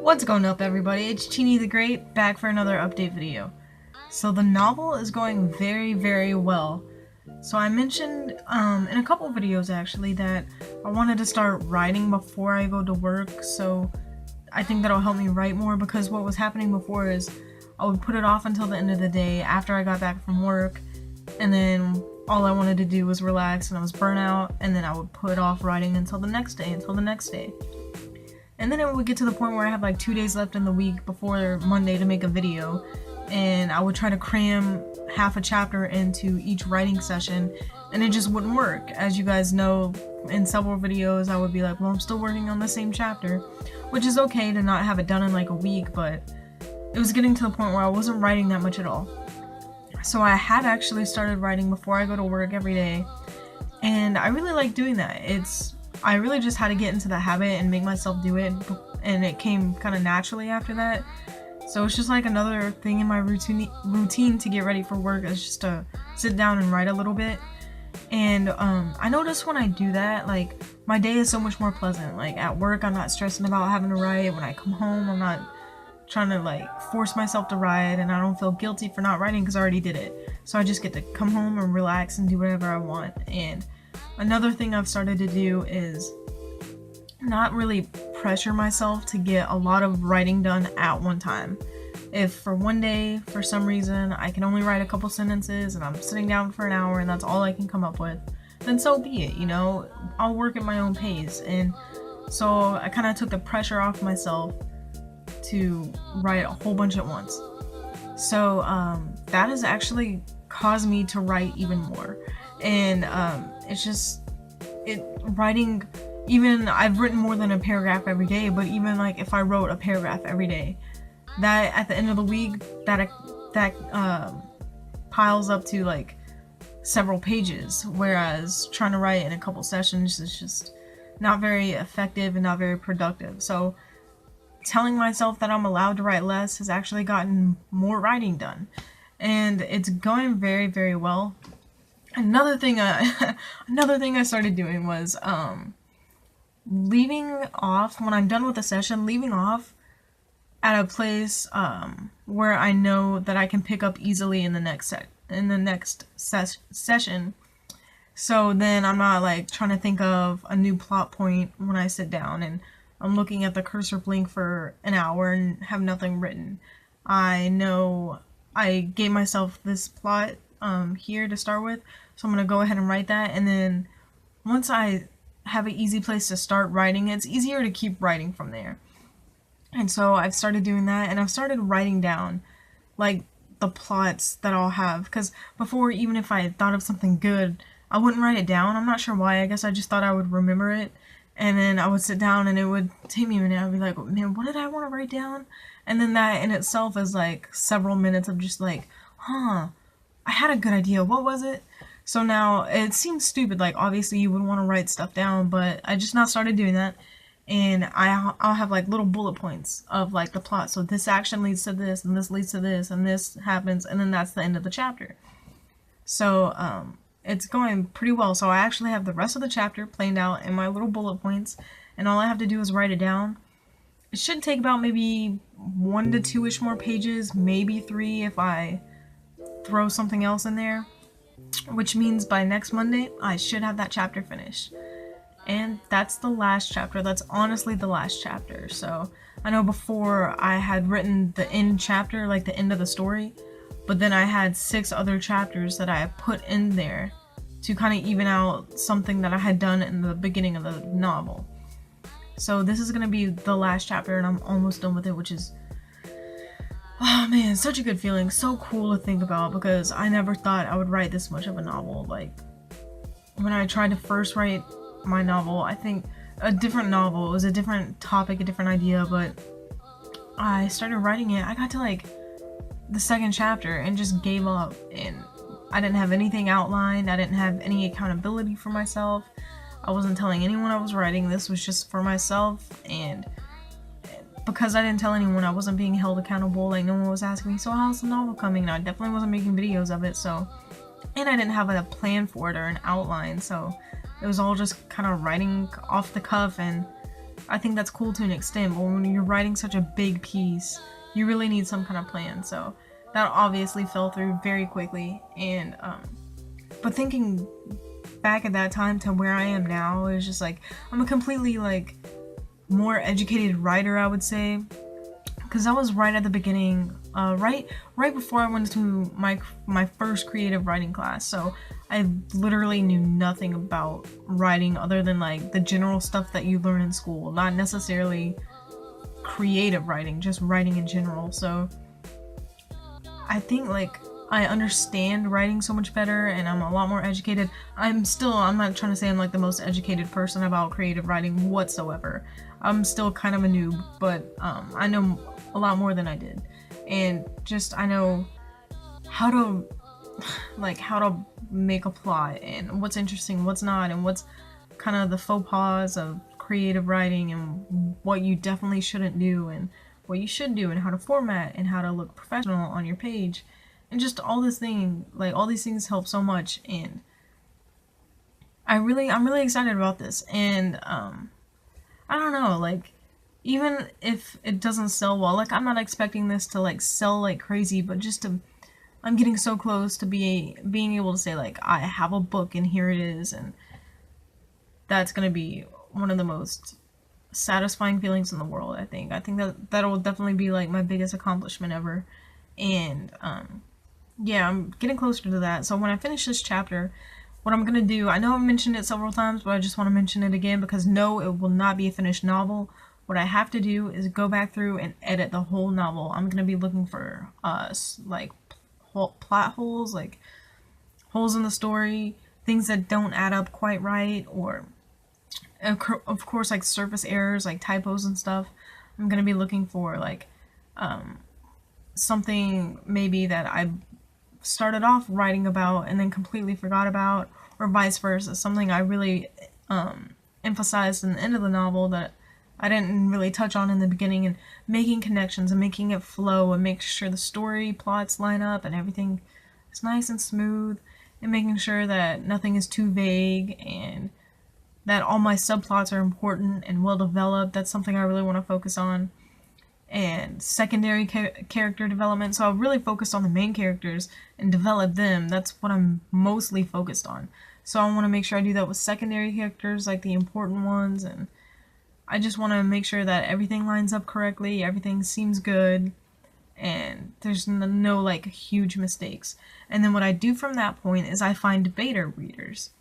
What's going up, everybody? It's Chini the Great, back for another update video. So the novel is going very well. So I mentioned in a couple videos actually that I wanted to start writing before I go to work, so I think that'll help me write more, because what was happening before is I would put it off until the end of the day after I got back from work, and then all I wanted to do was relax and I was burnt out, and then I would put off writing until the next day. And then it would get to the point where I have like 2 days left in the week before Monday to make a video, and I would try to cram half a chapter into each writing session, and it just wouldn't work. As you guys know, in several videos I would be like, well, I'm still working on the same chapter, which is okay to not have it done in like a week, but it was getting to the point where I wasn't writing that much at all. So I had actually started writing before I go to work every day, and I really like doing that. I really just had to get into the habit and make myself do it, and it came kind of naturally after that. So it's just like another thing in my routine to get ready for work, is just to sit down and write a little bit. And I notice when I do that, like, my day is so much more pleasant. Like, at work I'm not stressing about having to write. When I come home I'm not trying to like force myself to write, and I don't feel guilty for not writing because I already did it. So I just get to come home and relax and do whatever I want. And another thing I've started to do is not really pressure myself to get a lot of writing done at one time. If for one day, for some reason, I can only write a couple sentences and I'm sitting down for an hour and that's all I can come up with, then so be it, you know? I'll work at my own pace. And so I kind of took the pressure off myself to write a whole bunch at once. So that has actually caused me to write even more. And writing, even I've written more than a paragraph every day, but even like if I wrote a paragraph every day, that at the end of the week, that piles up to like several pages, whereas trying to write in a couple sessions is just not very effective and not very productive. So telling myself that I'm allowed to write less has actually gotten more writing done, and it's going very well. Another thing I started doing was leaving off, when I'm done with a session, leaving off at a place where I know that I can pick up easily in the next session. So then I'm not like trying to think of a new plot point when I sit down and I'm looking at the cursor blink for an hour and have nothing written. I know I gave myself this plot here to start with, so I'm gonna go ahead and write that, and then once I have an easy place to start writing, it's easier to keep writing from there. And so I've started doing that, and I've started writing down like the plots that I'll have, because before, even if I thought of something good, I wouldn't write it down. I'm not sure why. I guess I just thought I would remember it, and then I would sit down and it would take me a minute. I'd be like, man, what did I want to write down? And then that in itself is like several minutes of just like, I had a good idea. What was it? So now it seems stupid. Like, obviously you would want to write stuff down, but I just now started doing that. And I'll have like little bullet points of like the plot. So this action leads to this, and this leads to this, and this happens, and then that's the end of the chapter. So it's going pretty well. So I actually have the rest of the chapter planned out in my little bullet points, and all I have to do is write it down. It should take about maybe 1 to 2-ish more pages, maybe 3 if I throw something else in there, which means by next Monday I should have that chapter finished. And that's the last chapter. That's honestly the last chapter. So I know before I had written the end chapter, like the end of the story, but then I had 6 other chapters that I put in there to kind of even out something that I had done in the beginning of the novel. So this is going to be the last chapter, and I'm almost done with it, which is, oh man, such a good feeling. So cool to think about, because I never thought I would write this much of a novel. Like, when I tried to first write my novel, I think a different novel, it was a different topic, a different idea, but I started writing it. I got to like the 2nd chapter and just gave up, and I didn't have anything outlined. I didn't have any accountability for myself. I wasn't telling anyone I was writing. This was just for myself, and because I didn't tell anyone, I wasn't being held accountable. Like, no one was asking me, so how's the novel coming? And I definitely wasn't making videos of it, so, and I didn't have a plan for it or an outline, so it was all just kind of writing off the cuff, and I think that's cool to an extent, but when you're writing such a big piece, you really need some kind of plan. So that obviously fell through very quickly. And but thinking back at that time to where I am now, it's just like I'm a completely like more educated writer, I would say, because I was right at the beginning, right before I went to my first creative writing class. So I literally knew nothing about writing other than like the general stuff that you learn in school, not necessarily creative writing, just writing in general. So I think like I understand writing so much better and I'm a lot more educated. I'm not trying to say I'm like the most educated person about creative writing whatsoever. I'm still kind of a noob, but I know a lot more than I did. And just I know how to make a plot and what's interesting, what's not, and what's kind of the faux pas of creative writing and what you definitely shouldn't do and what you should do and how to format and how to look professional on your page. And just all these things help so much, and I'm really excited about this. And I don't know, like even if it doesn't sell well, like I'm not expecting this to like sell like crazy, but I'm getting so close to being able to say like I have a book and here it is, and that's gonna be one of the most satisfying feelings in the world. I think that'll definitely be like my biggest accomplishment ever. And yeah, I'm getting closer to that. So when I finish this chapter, what I'm gonna do, I know I've mentioned it several times, but I just want to mention it again because no, it will not be a finished novel. What I have to do is go back through and edit the whole novel. I'm gonna be looking for like plot holes, like holes in the story, things that don't add up quite right, or of course like surface errors, like typos and stuff. I'm gonna be looking for like something maybe that I started off writing about and then completely forgot about, or vice versa, something I really emphasized in the end of the novel that I didn't really touch on in the beginning, and making connections and making it flow and make sure the story plots line up and everything is nice and smooth, and making sure that nothing is too vague and that all my subplots are important and well developed. That's something I really want to focus on. And secondary character development, so I'll really focus on the main characters and develop them. That's what I'm mostly focused on. So I want to make sure I do that with secondary characters, like the important ones, and I just want to make sure that everything lines up correctly, everything seems good, and there's no like huge mistakes. And then what I do from that point is I find beta readers.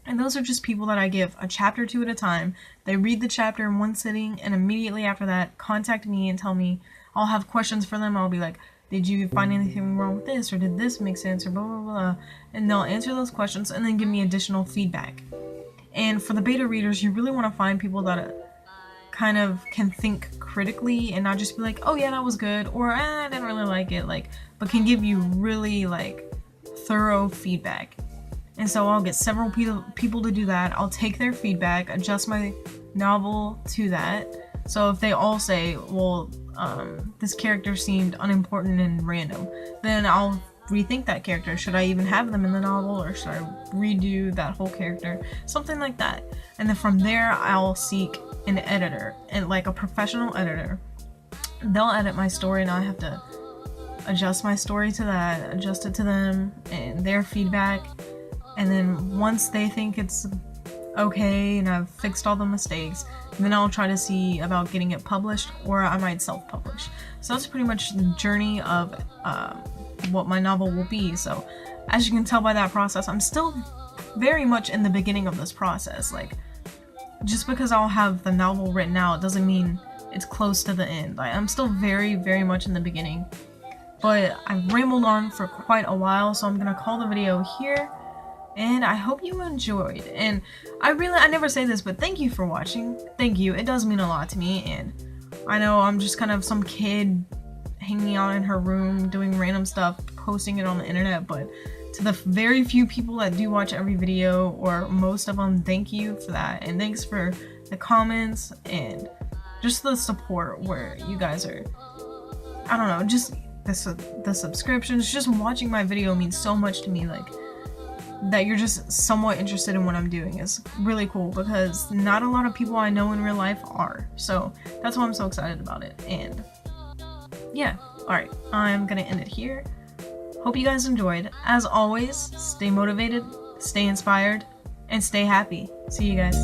And those are just people that I give a chapter to at a time. They read the chapter in one sitting, and immediately after that, contact me and tell me. I'll have questions for them. I'll be like, did you find anything wrong with this? Or did this make sense? Or blah, blah, blah. And they'll answer those questions and then give me additional feedback. And for the beta readers, you really want to find people that kind of can think critically and not just be like, oh yeah, that was good, or I didn't really like it, like, but can give you really like thorough feedback. And so I'll get several people to do that. I'll take their feedback, adjust my novel to that. So if they all say, well, this character seemed unimportant and random, then I'll rethink that character. Should I even have them in the novel, or should I redo that whole character? Something like that. And then from there, I'll seek an editor, and like a professional editor. They'll edit my story, and I have to adjust my story to that, adjust it to them and their feedback. And then once they think it's okay and I've fixed all the mistakes, then I'll try to see about getting it published, or I might self-publish. So that's pretty much the journey of what my novel will be. So as you can tell by that process, I'm still very much in the beginning of this process. Like, just because I'll have the novel written out doesn't mean it's close to the end. Like, I'm still very, very much in the beginning. But I've rambled on for quite a while, so I'm gonna call the video here. And I hope you enjoyed. And I never say this, but thank you for watching. Thank you. It does mean a lot to me. And I know I'm just kind of some kid hanging out in her room doing random stuff, posting it on the internet. But to the very few people that do watch every video, or most of them, thank you for that. And thanks for the comments and just the support where you guys are, I don't know, just the subscriptions. Just watching my video means so much to me. Like, that you're just somewhat interested in what I'm doing is really cool, because not a lot of people I know in real life are. So that's why I'm so excited about it. And yeah, alright, I'm gonna end it here. Hope you guys enjoyed. As always, stay motivated, stay inspired, and stay happy. See you guys.